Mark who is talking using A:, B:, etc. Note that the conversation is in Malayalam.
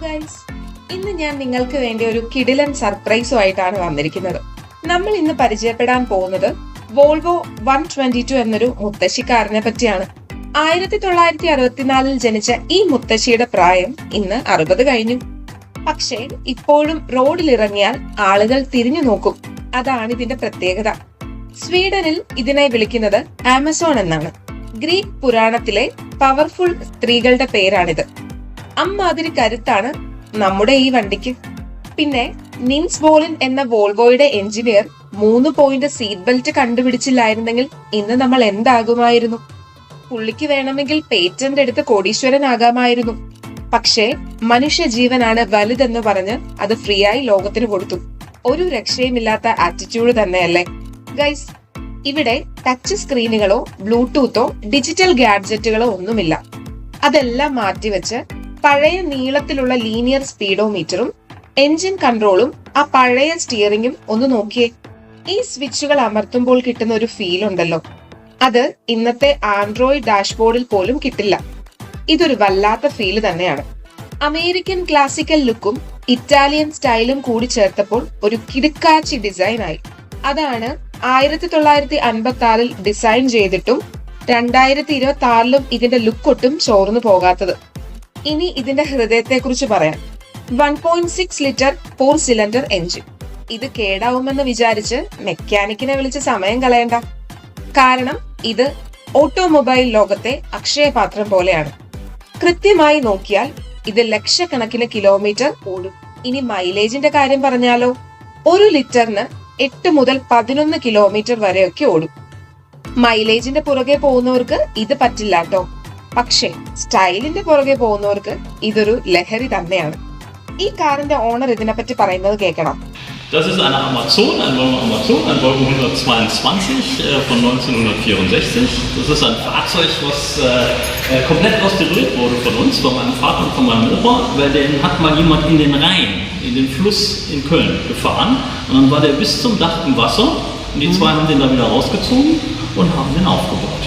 A: ഗൈസ്, ഇന്ന് ഞാൻ നിങ്ങൾക്ക് വേണ്ടി ഒരു കിടിലൻ സർപ്രൈസുമായിട്ടാണ് വന്നിരിക്കുന്നത്. നമ്മൾ ഇന്ന് പരിചയപ്പെടാൻ പോകുന്നത് വോൾവോ 122 എന്നൊരു മുത്തശ്ശിക്കാരനെ പറ്റിയാണ്. 1964 ജനിച്ച ഈ മുത്തശ്ശിയുടെ പ്രായം ഇന്ന് 60 കഴിഞ്ഞു. പക്ഷേ ഇപ്പോഴും റോഡിലിറങ്ങിയാൽ ആളുകൾ തിരിഞ്ഞു നോക്കും. അതാണ് ഇതിന്റെ പ്രത്യേകത. സ്വീഡനിൽ ഇതിനെ വിളിക്കുന്നത് ആമസോൺ എന്നാണ്. ഗ്രീക്ക് പുരാണത്തിലെ പവർഫുൾ സ്ത്രീകളുടെ പേരാണിത്. അമ്മാതിരി കരുത്താണ് നമ്മുടെ ഈ വണ്ടിക്ക്. പിന്നെ നിൻസ് ബോളിൻ എന്ന വോൾവോയുടെ എഞ്ചിനീയർ 3 പോയിന്റ് സീറ്റ് ബെൽറ്റ് കണ്ടുപിടിച്ചില്ലായിരുന്നെങ്കിൽ ഇന്ന് നമ്മൾ എന്താകുമായിരുന്നു? പുള്ളിക്ക് വേണമെങ്കിൽ പേറ്റന്റ് എടുത്ത് കോടീശ്വരനാകാമായിരുന്നു. പക്ഷേ മനുഷ്യ ജീവനാണ് വലുതെന്ന് പറഞ്ഞ് അത് ഫ്രീ ആയി ലോകത്തിന് കൊടുത്തു. ഒരു രക്ഷയുമില്ലാത്ത ആറ്റിറ്റ്യൂഡ് തന്നെയല്ലേ ഗൈസ്. ഇവിടെ ടച്ച് സ്ക്രീനുകളോ ബ്ലൂടൂത്തോ ഡിജിറ്റൽ ഗാഡ്ജറ്റുകളോ ഒന്നുമില്ല. അതെല്ലാം മാറ്റിവെച്ച് പഴയ നീളത്തിലുള്ള ലീനിയർ സ്പീഡോമീറ്ററും എഞ്ചിൻ കൺട്രോളും ആ പഴയ സ്റ്റിയറിംഗും ഒന്ന് നോക്കിയേ. ഈ സ്വിച്ചുകൾ അമർത്തുമ്പോൾ കിട്ടുന്ന ഒരു ഫീൽ ഉണ്ടല്ലോ, അത് ഇന്നത്തെ ആൻഡ്രോയിഡ് ഡാഷ്ബോർഡിൽ പോലും കിട്ടില്ല. ഇതൊരു വല്ലാത്ത ഫീല് തന്നെയാണ്. അമേരിക്കൻ ക്ലാസിക്കൽ ലുക്കും ഇറ്റാലിയൻ സ്റ്റൈലും കൂടി ചേർത്തപ്പോൾ ഒരു കിടുക്കാച്ചി ഡിസൈൻ ആയി. അതാണ് 1956 ഡിസൈൻ ചെയ്തിട്ടും 2026 ഇതിന്റെ ലുക്ക് ഒട്ടും ചോർന്നു പോകാത്തത്. ഇനി ഇതിന്റെ ഹൃദയത്തെ കുറിച്ച് പറയാം. 1.6 ലിറ്റർ 4 സിലിണ്ടർ എഞ്ചിൻ. ഇത് കേടാവുമെന്ന് വിചാരിച്ച് മെക്കാനിക്കിനെ വിളിച്ച് സമയം കളയണ്ട. കാരണം ഇത് ഓട്ടോമൊബൈൽ ലോകത്തെ അക്ഷയപാത്രം പോലെയാണ്. കൃത്യമായി നോക്കിയാൽ ഇത് ലക്ഷക്കണക്കിന് കിലോമീറ്റർ ഓടും. ഇനി മൈലേജിന്റെ കാര്യം പറഞ്ഞാലോ, 1 ലിറ്ററിന് 8 മുതൽ 11 കിലോമീറ്റർ വരെയൊക്കെ ഓടും. മൈലേജിന്റെ പുറകെ പോകുന്നവർക്ക് ഇത് പറ്റില്ല കേട്ടോ. പക്ഷേ സ്റ്റൈലിന്റെ പുറകെ പോകുന്നവർക്ക് ഇതൊരു ലഹരി തന്നെയാണ്. ഈ കാറിന്റെ ഓണർ ഇതിനെപ്പറ്റി പറയുന്നത് കേൾക്കണം.
B: Das ist eine Amazon, ein Volvo 122 von 1964. Das ist ein Fahrzeug, was komplett restauriert wurde von uns, von meinem Vater und von meinem Opa, weil den hat mal jemand in den Rhein, in den Fluss in Köln gefahren und dann war der bis zum Dach im Wasser und die zwei haben den da wieder rausgezogen und haben den aufgebaut.